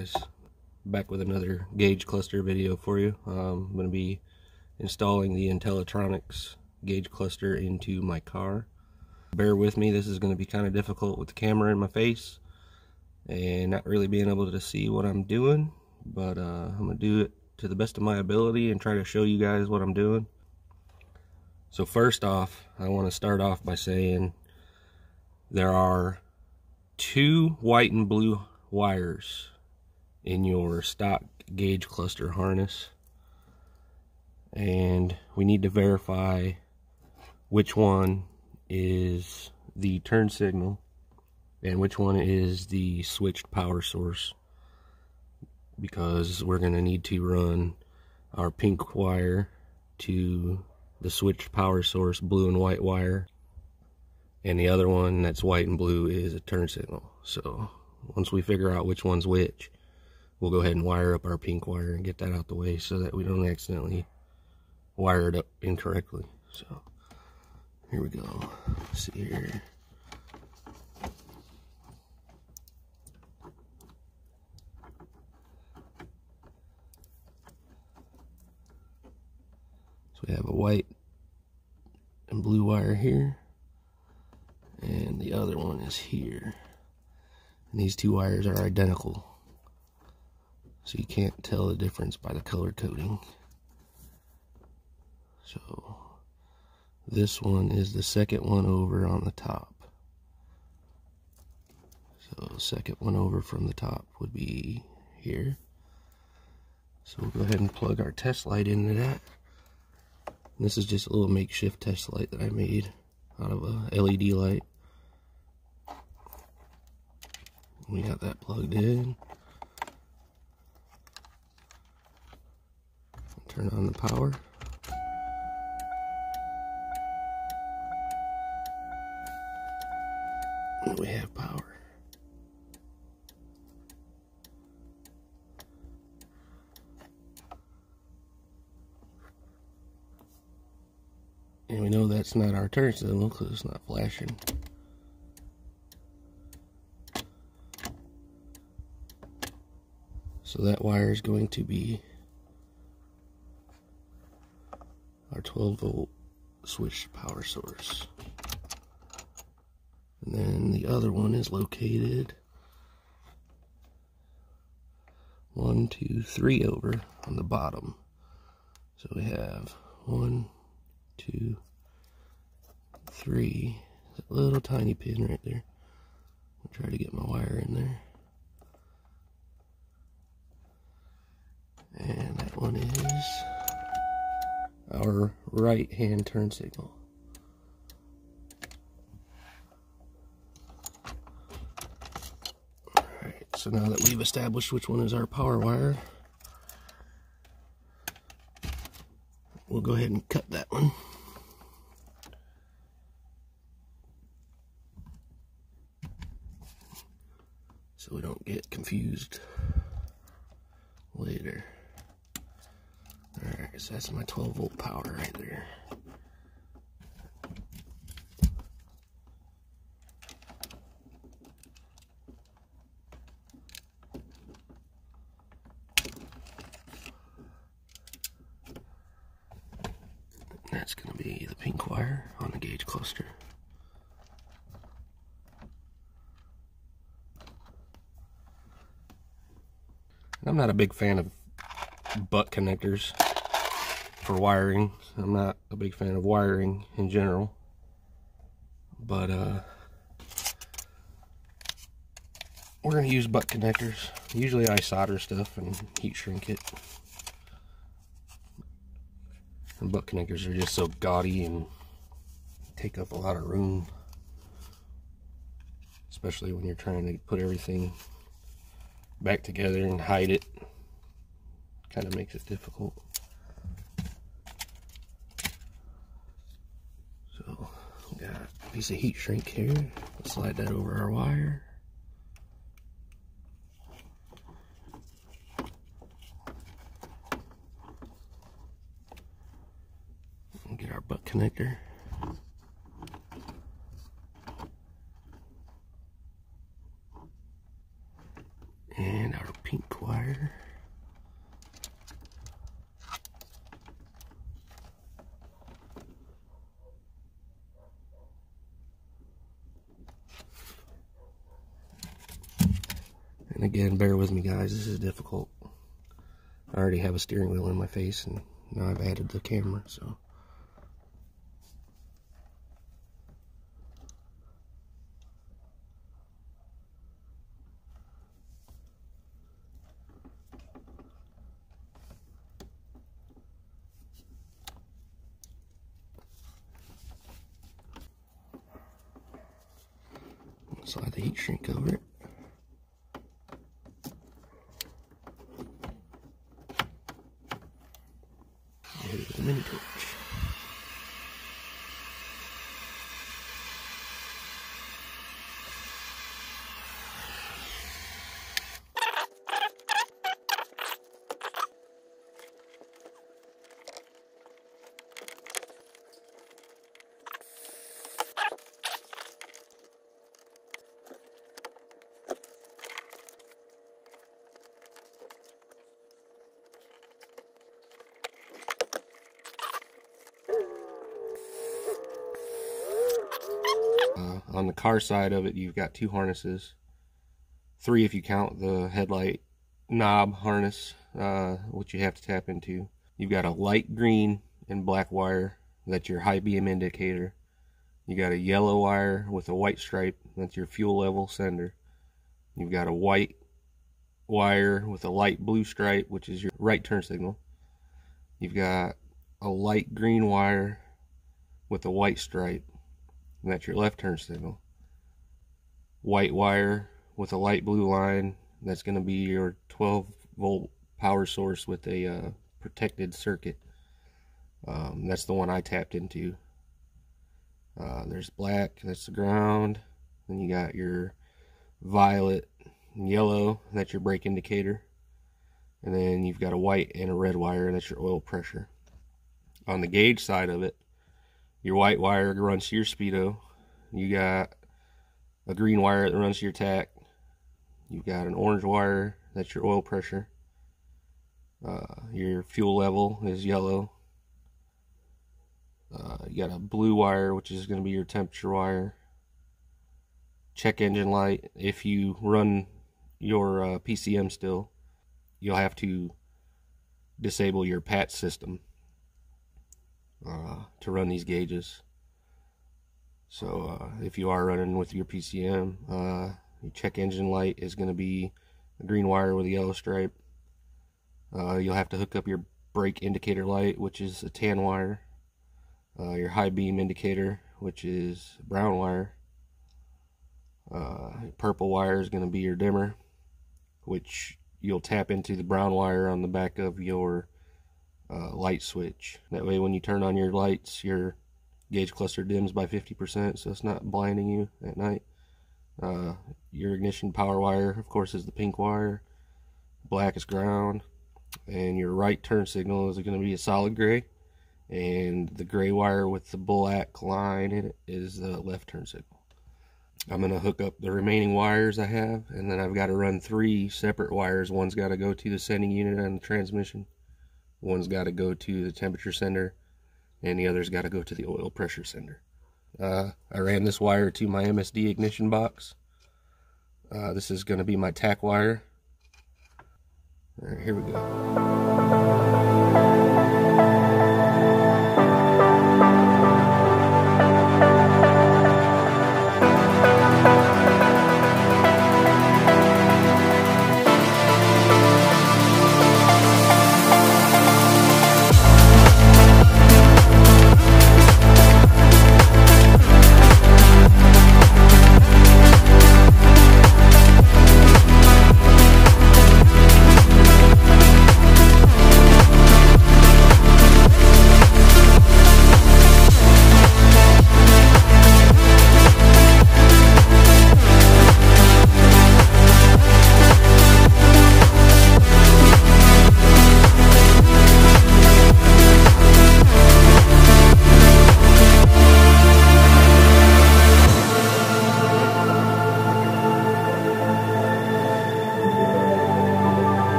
guys, back with another gauge cluster video for you. I'm going to be installing the IntelliTronics gauge cluster into my car. Bear with me, this is going to be kind of difficult with the camera in my face and not really being able to see what I'm doing, but I'm going to do it to the best of my ability and try to show you guys what I'm doing. So first off, I want to start off by saying there are two white and blue wires in your stock gauge cluster harness, and we need to verify which one is the turn signal and which one is the switched power source, because we're going to need to run our pink wire to the switched power source blue and white wire, and the other one that's white and blue is a turn signal. So once we figure out which one's which, we'll go ahead and wire up our pink wire and get that out the way so that we don't accidentally wire it up incorrectly. So here we go. Let's see here. So we have a white and blue wire here, and the other one is here. And these two wires are identical, so you can't tell the difference by the color coding. So this one is the second one over on the top. So the second one over from the top would be here. So we'll go ahead and plug our test light into that. And this is just a little makeshift test light that I made out of a LED light. We got that plugged in. Turn on the power. And we have power. And we know that's not our turn signal because it's not flashing. So that wire is going to be our 12-volt switched power source. And then the other one is located 1, 2, 3 over on the bottom. So we have 1, 2, 3. That little tiny pin right there. I'll try to get my wire in there. And that one is our right hand turn signal. Alright, so now that we've established which one is our power wire, we'll go ahead and cut that one. So we don't get confused later. Alright, so that's my 12-volt power right there. That's going to be the pink wire on the gauge cluster. I'm not a big fan of butt connectors for wiring. I'm not a big fan of wiring in general, but we're going to use butt connectors. Usually I solder stuff and heat shrink it. And butt connectors are just so gaudy and take up a lot of room, especially when you're trying to put everything back together and hide it. Kind of makes it difficult. So we got a piece of heat shrink here. Let's slide that over our wire. And get our butt connector. And our pink wire. And again, bear with me guys, this is difficult. I already have a steering wheel in my face and now I've added the camera, so. Slide the heat shrink over it. And hit it with a mini torch. On the car side of it, you've got two harnesses. 3 if you count the headlight knob harness, which you have to tap into. You've got a light green and black wire, that's your high beam indicator. You got a yellow wire with a white stripe, that's your fuel level sender. You've got a white wire with a light blue stripe, which is your right turn signal. You've got a light green wire with a white stripe, and that's your left turn signal. White wire with a light blue line, that's going to be your 12-volt power source with a protected circuit. That's the one I tapped into. There's black, that's the ground. Then you got your violet and yellow, that's your brake indicator. And then you've got a white and a red wire, and that's your oil pressure. On the gauge side of it, your white wire runs to your speedo. You got a green wire that runs to your tach. You've got an orange wire, that's your oil pressure. Your fuel level is yellow. You got a blue wire, which is going to be your temperature wire. Check engine light. If you run your PCM still, you'll have to disable your PAT system to run these gauges. So if you are running with your PCM, your check engine light is going to be a green wire with a yellow stripe. You'll have to hook up your brake indicator light, which is a tan wire. Your high beam indicator, which is a brown wire. Purple wire is going to be your dimmer, which you'll tap into the brown wire on the back of your light switch. That way when you turn on your lights, your gauge cluster dims by 50%, so it's not blinding you at night. Your ignition power wire, of course, is the pink wire. Black is ground. And your right turn signal is going to be a solid gray. And the gray wire with the black line in it is the left turn signal. I'm going to hook up the remaining wires I have, and then I've got to run 3 separate wires. One's got to go to the sending unit on the transmission. One's got to go to the temperature sender, and the other's got to go to the oil pressure sender. I ran this wire to my MSD ignition box. This is going to be my tach wire. All right, here we go.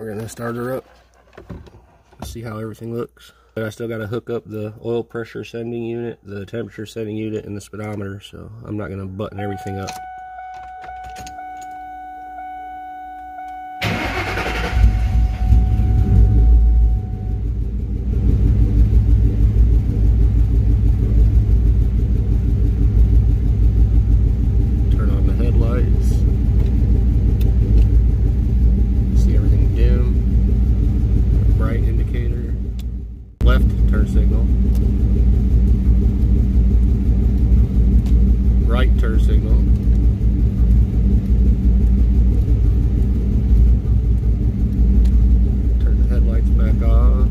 We're gonna start her up. Let's see how everything looks. But I still gotta hook up the oil pressure sending unit, the temperature setting unit, and the speedometer, so I'm not gonna button everything up. Turn on the headlights. See everything dim. Bright indicator. Left turn signal. Right turn signal. Turn the headlights back off.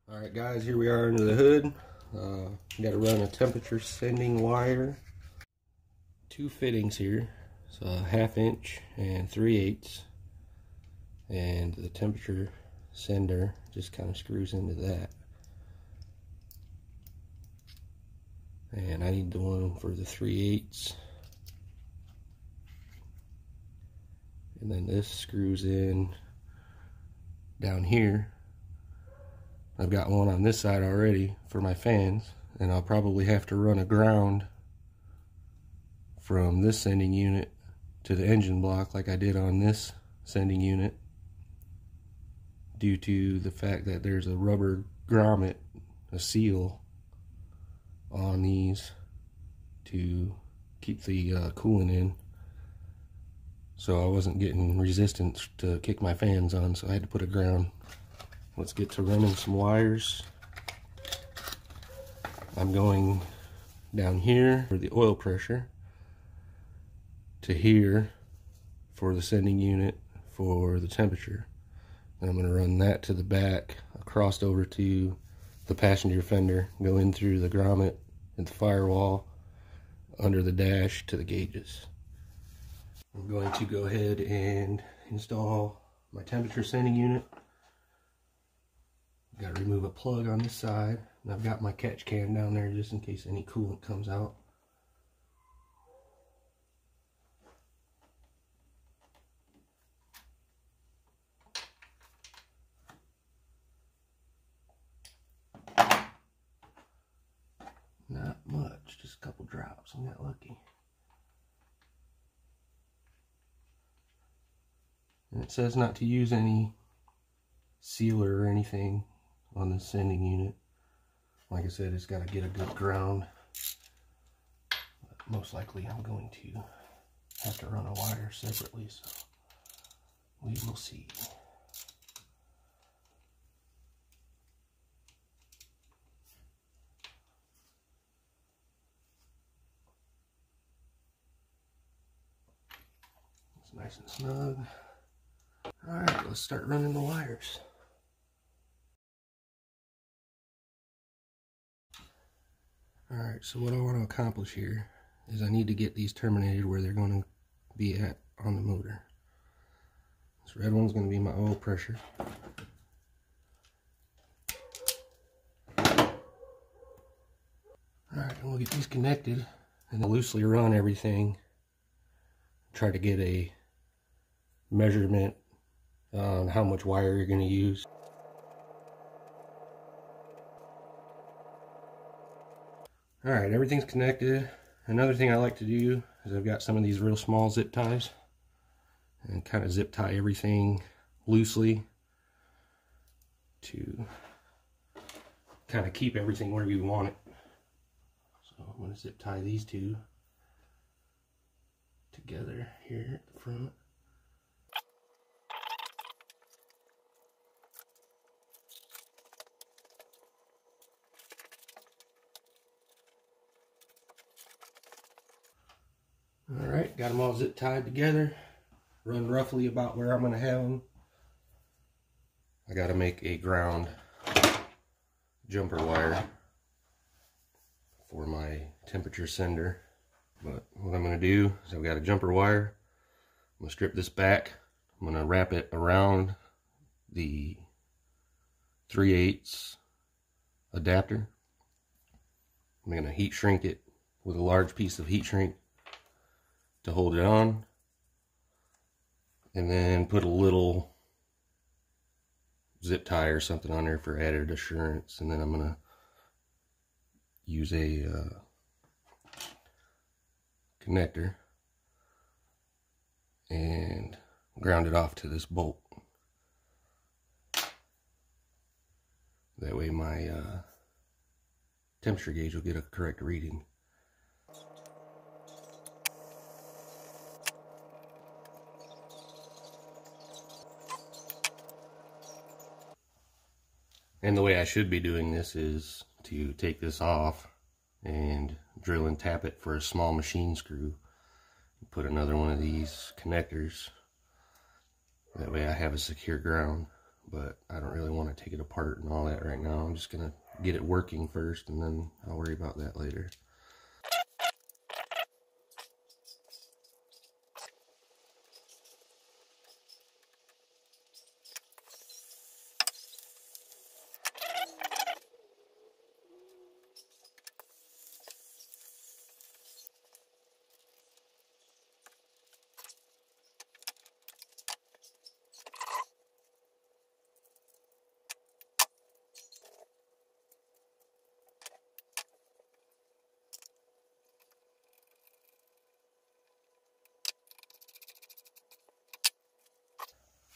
Alright guys, here we are under the hood. Got to run a temperature sending wire. Two fittings here, so a 1/2 inch and 3/8, and the temperature sender just kind of screws into that. And I need the one for the 3/8, and then this screws in down here. I've got one on this side already for my fans, and I'll probably have to run a ground from this sending unit to the engine block like I did on this sending unit, due to the fact that there's a rubber grommet, a seal on these to keep the coolant in, so I wasn't getting resistance to kick my fans on, so I had to put a ground. Let's get to running some wires. I'm going down here for the oil pressure, to here for the sending unit for the temperature. And I'm going to run that to the back, across over to the passenger fender, go in through the grommet and the firewall, under the dash to the gauges. I'm going to go ahead and install my temperature sending unit. Got to remove a plug on this side, and I've got my catch can down there just in case any coolant comes out. Not much, just a couple drops. I got lucky. And it says not to use any sealer or anything on the sending unit. Like I said, it's got to get a good ground. But most likely I'm going to have to run a wire separately, so we will see. It's nice and snug. Alright, let's start running the wires. Alright, so what I want to accomplish here is I need to get these terminated where they're going to be at on the motor. This red one's going to be my oil pressure. Alright, we'll get these connected and then loosely run everything. Try to get a measurement on how much wire you're going to use. Alright, everything's connected. Another thing I like to do is I've got some of these real small zip ties, and kind of zip tie everything loosely to kind of keep everything where you want it. So I'm going to zip tie these two together here at the front. Alright, got them all zip tied together. Run roughly about where I'm going to have them. I got to make a ground jumper wire for my temperature sender. But what I'm going to do is I've got a jumper wire. I'm going to strip this back. I'm going to wrap it around the 3/8 adapter. I'm going to heat shrink it with a large piece of heat shrink to hold it on, and then put a little zip tie or something on there for added assurance. And then I'm going to use a connector and ground it off to this bolt. That way my temperature gauge will get a correct reading. And the way I should be doing this is to take this off and drill and tap it for a small machine screw. Put another one of these connectors. That way I have a secure ground, but I don't really want to take it apart and all that right now. I'm just going to get it working first, and then I'll worry about that later.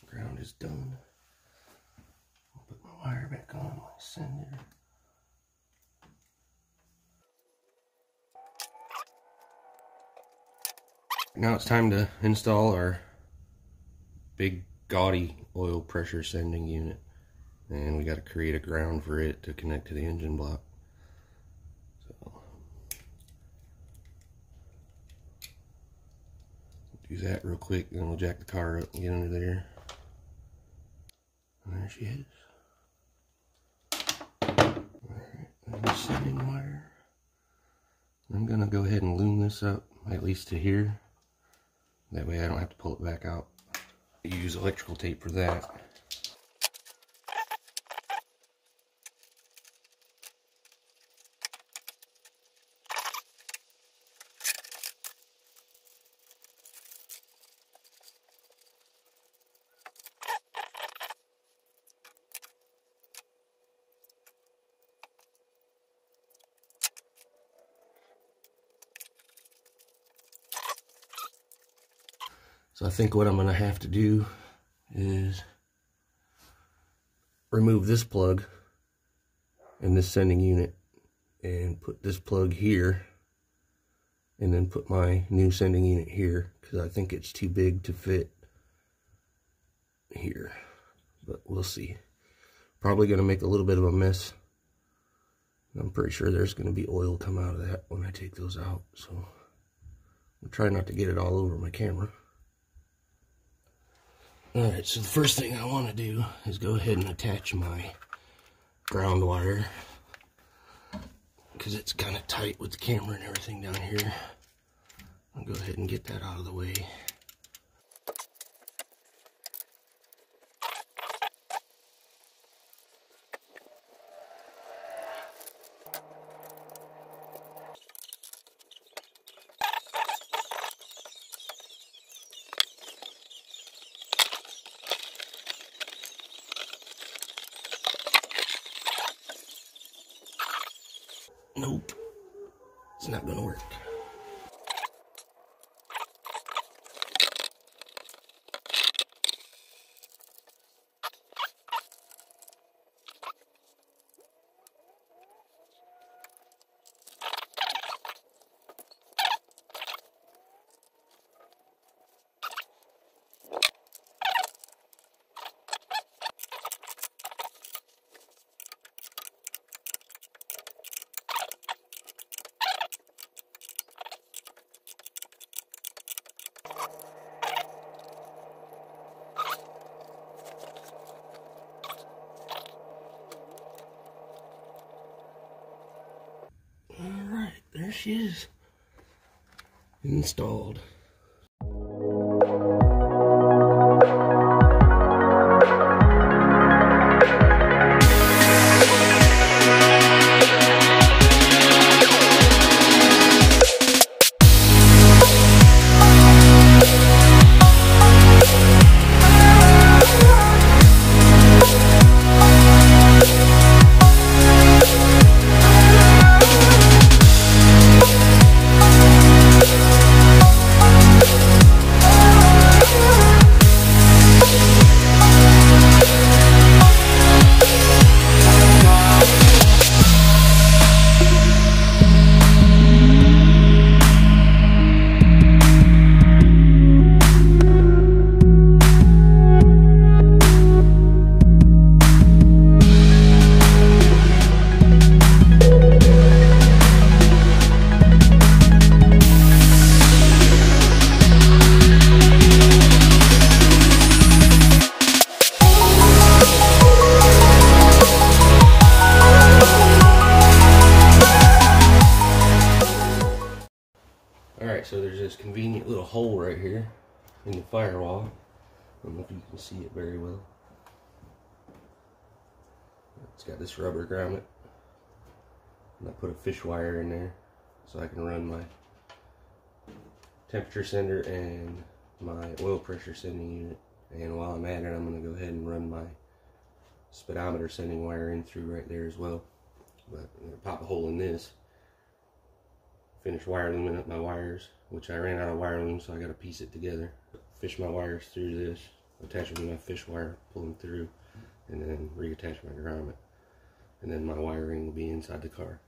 Ground is done. I'll put my wire back on my sender. Now it's time to install our big gaudy oil pressure sending unit, and we got to create a ground for it to connect to the engine block. So do that real quick, then we'll jack the car up and get under there. And there she is. Alright, there's the sending wire. I'm gonna go ahead and loom this up, at least to here. That way I don't have to pull it back out. Use electrical tape for that. So I think what I'm going to have to do is remove this plug in this sending unit and put this plug here, and then put my new sending unit here, because I think it's too big to fit here, but we'll see. Probably going to make a little bit of a mess. I'm pretty sure there's going to be oil come out of that when I take those out, so I'll try not to get it all over my camera. Alright, so the first thing I want to do is go ahead and attach my ground wire, because it's kind of tight with the camera and everything down here. I'll go ahead and get that out of the way. Nope, it's not gonna work. Alright, there she is, installed. in the firewall. I don't know if you can see it very well. It's got this rubber grommet, and I put a fish wire in there so I can run my temperature sender and my oil pressure sending unit. And while I'm at it, I'm going to go ahead and run my speedometer sending wire in through right there as well. But I'm going to pop a hole in this, finish wire looming up my wires, which I ran out of wire loom, so I got to piece it together. Fish my wires through this, attach them to my fish wire, pull them through, and then reattach my grommet. And then my wiring will be inside the car.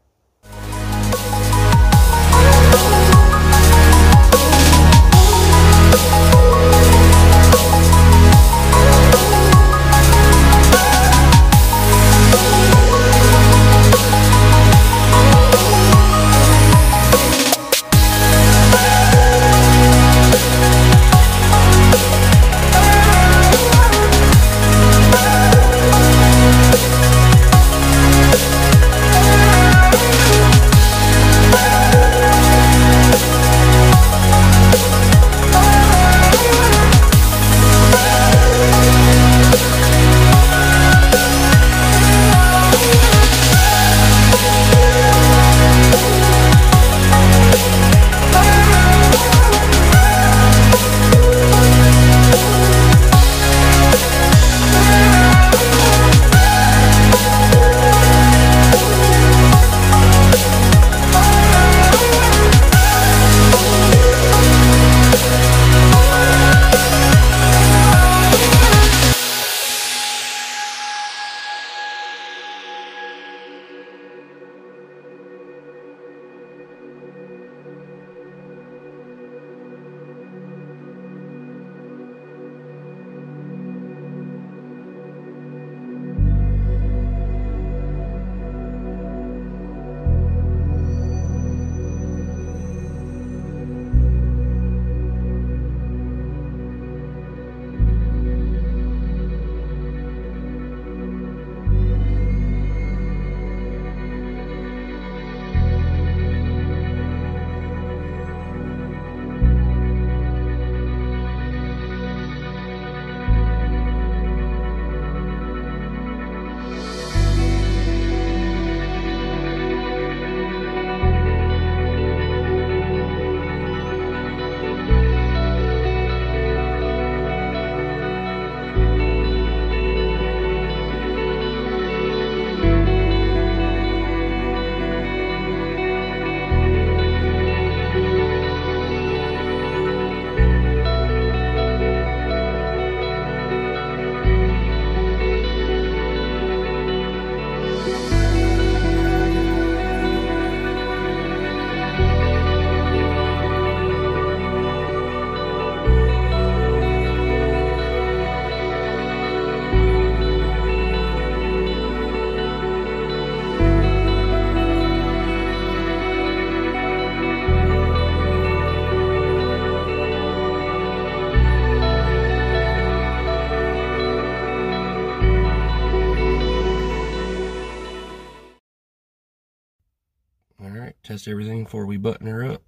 Alright, test everything before we button her up.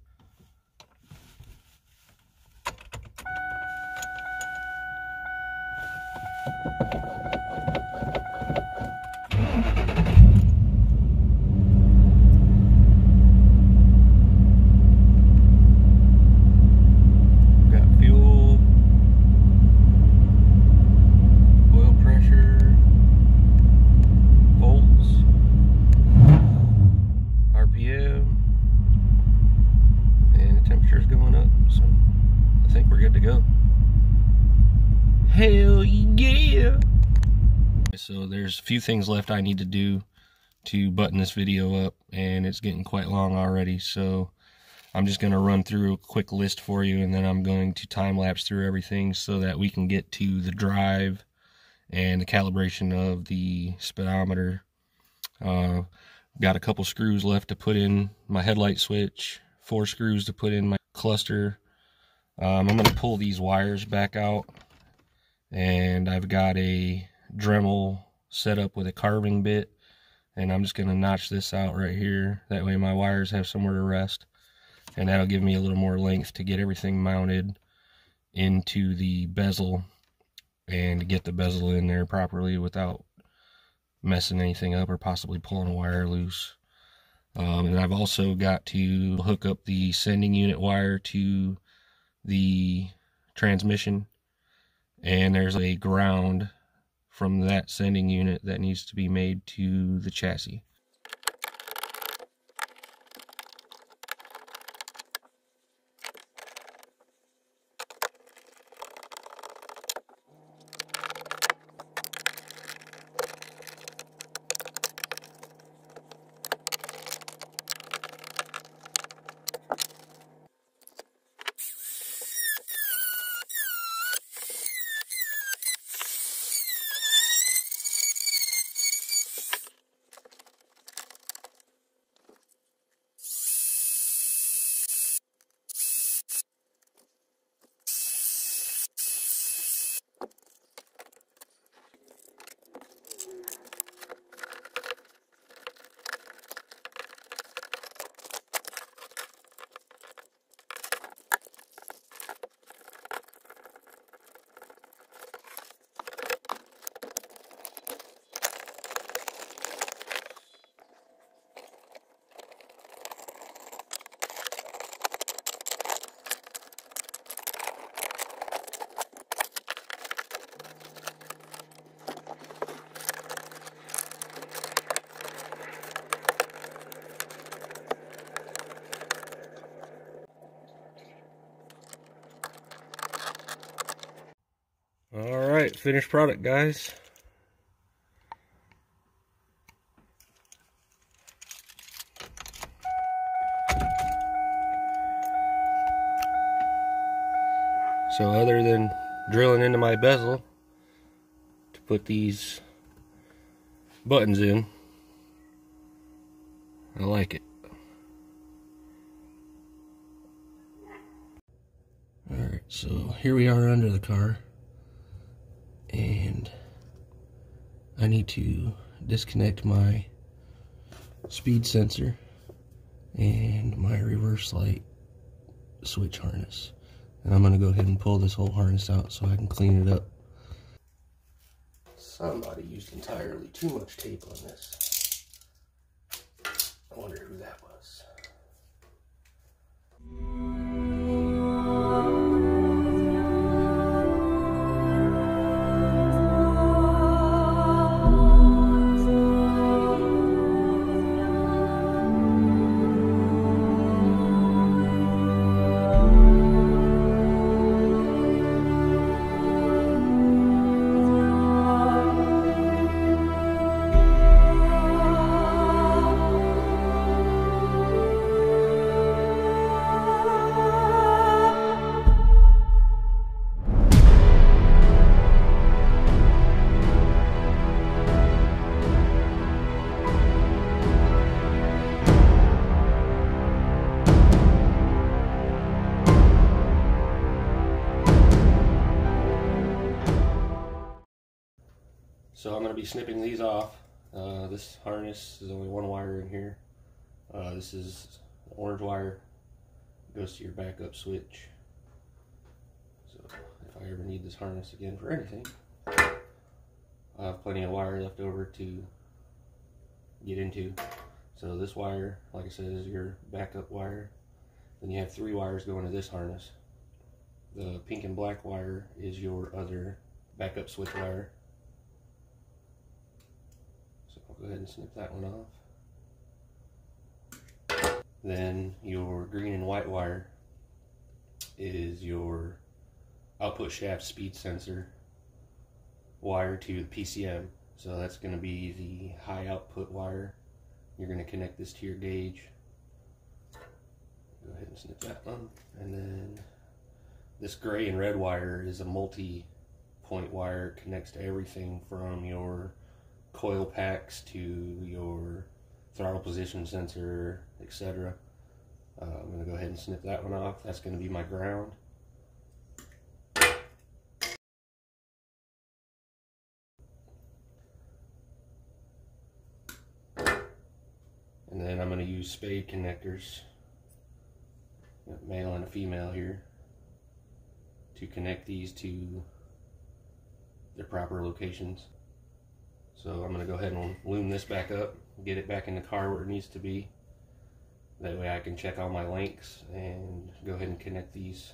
Got fuel, oil pressure, volts, RPM, and the temperature's going up, so I think we're good to go. Hell yeah! So there's a few things left I need to do to button this video up, and it's getting quite long already, so I'm just going to run through a quick list for you, and then I'm going to time-lapse through everything so that we can get to the drive and the calibration of the speedometer. Got a couple screws left to put in my headlight switch, 4 screws to put in my cluster. I'm going to pull these wires back out, and I've got a Dremel set up with a carving bit, and I'm just going to notch this out right here. That way my wires have somewhere to rest, and that'll give me a little more length to get everything mounted into the bezel and get the bezel in there properly without messing anything up or possibly pulling a wire loose. And I've also got to hook up the sending unit wire to the transmission, and there's a ground from that sending unit that needs to be made to the chassis. Alright, finished product, guys. So other than drilling into my bezel to put these buttons in, I like it. Alright, so here we are under the car, and I need to disconnect my speed sensor and my reverse light switch harness. And I'm going to go ahead and pull this whole harness out so I can clean it up. Somebody used entirely too much tape on this. I wonder who that was. So I'm going to be snipping these off. This harness is only one wire in here. This is the orange wire. It goes to your backup switch. So if I ever need this harness again for anything, I have plenty of wire left over to get into. So this wire, like I said, is your backup wire. Then you have 3 wires going to this harness. The pink and black wire is your other backup switch wire. Go ahead and snip that one off. Then your green and white wire is your output shaft speed sensor wire to the PCM. So that's going to be the high output wire. You're going to connect this to your gauge. Go ahead and snip that one. And then this gray and red wire is a multi-point wire. It connects to everything from your coil packs to your throttle position sensor, etc. I'm going to go ahead and snip that one off. That's going to be my ground. And then I'm going to use spade connectors, male and a female here, to connect these to their proper locations. So I'm going to go ahead and loom this back up, get it back in the car where it needs to be. That way I can check all my links and go ahead and connect these.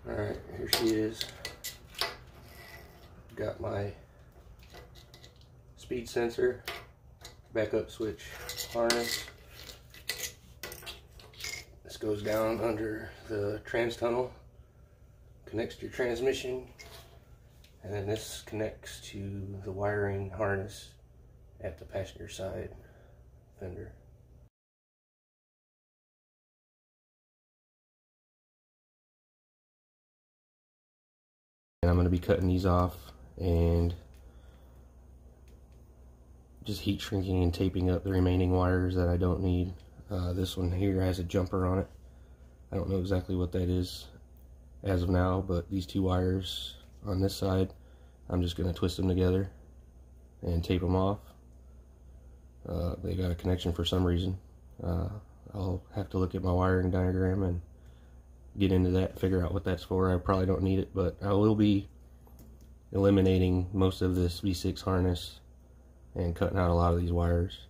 Alright, here she is. Got my speed sensor, backup switch harness. This goes down under the trans tunnel, connects to your transmission, and then this connects to the wiring harness at the passenger side fender. And I'm going to be cutting these off and just heat shrinking and taping up the remaining wires that I don't need. This one here has a jumper on it. I don't know exactly what that is as of now, but these two wires on this side, I'm just going to twist them together and tape them off. They got a connection for some reason. I'll have to look at my wiring diagram and get into that, figure out what that's for. I probably don't need it, but I will be eliminating most of this V6 harness and cutting out a lot of these wires.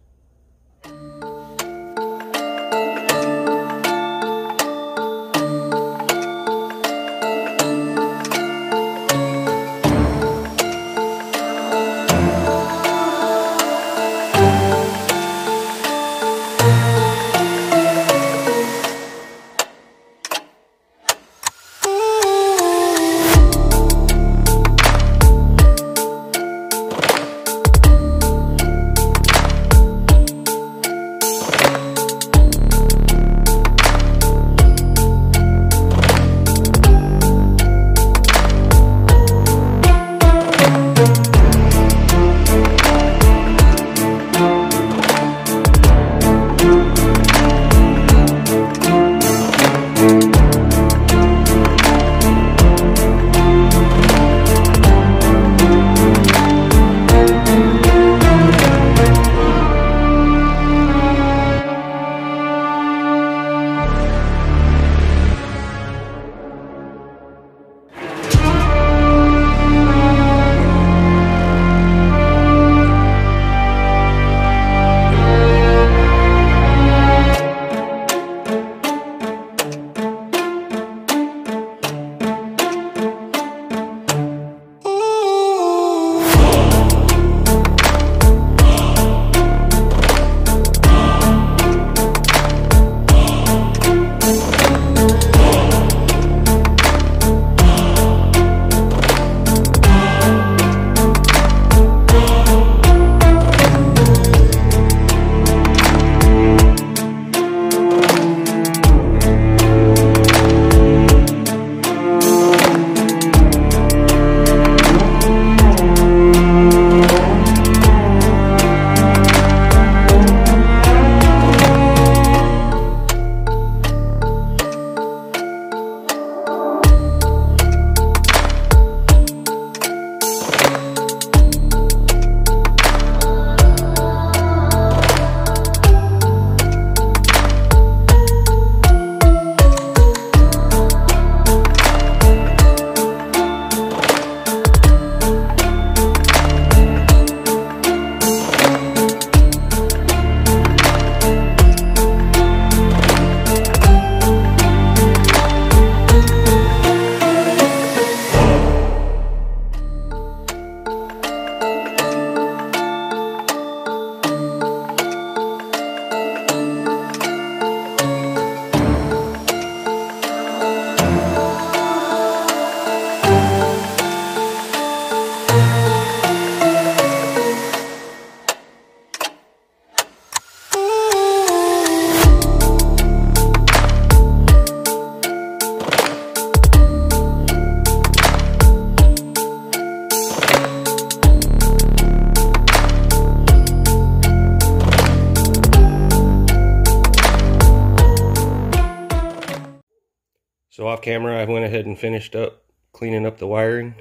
off camera, I went ahead and finished up cleaning up the wiring.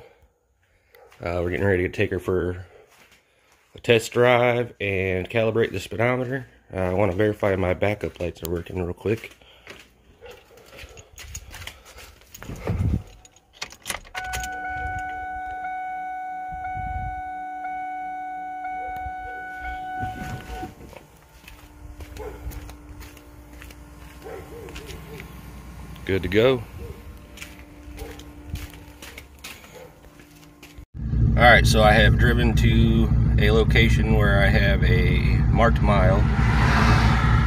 We're getting ready to take her for a test drive and calibrate the speedometer. I want to verify my backup lights are working real quick. Good to go. Alright, so I have driven to a location where I have a marked mile,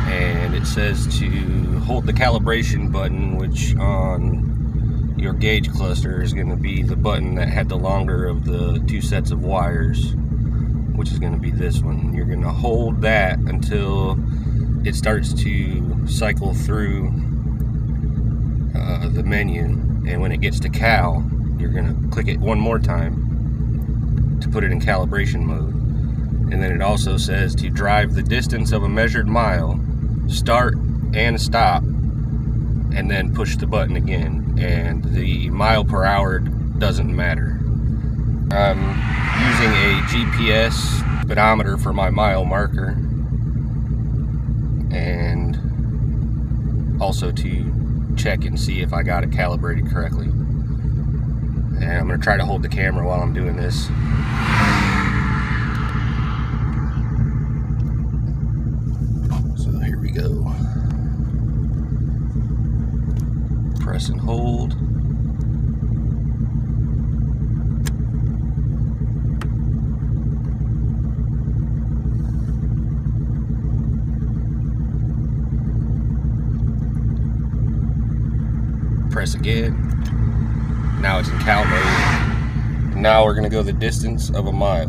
and it says to hold the calibration button, which on your gauge cluster is going to be the button that had the longer of the two sets of wires, which is going to be this one. You're going to hold that until it starts to cycle through the menu, and when it gets to cal, you're going to click it one more time to put it in calibration mode. And then it also says to drive the distance of a measured mile, start and stop, and then push the button again. And the mile per hour doesn't matter. I'm using a GPS speedometer for my mile marker, and also to check and see if I got it calibrated correctly. And I'm going to try to hold the camera while I'm doing this. So here we go. Press and hold. Press again. Now it's in cal mode. Now we're going to go the distance of a mile.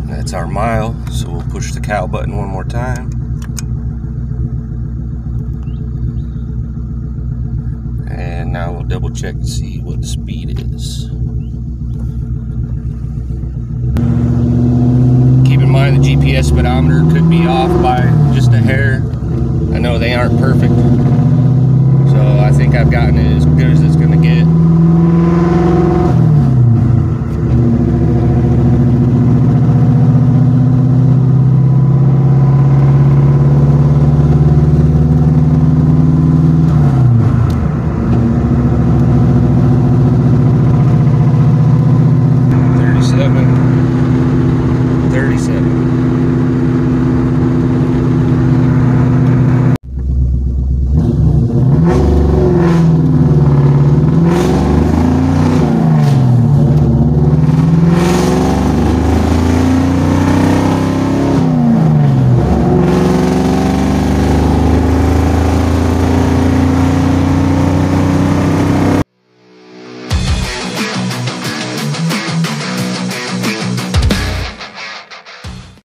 That's our mile, so we'll push the cal button one more time. And now we'll double check to see what the speed is. Keep in mind the GPS speedometer could be off by just a hair. I know they aren't perfect, so I think I've gotten it as good as it's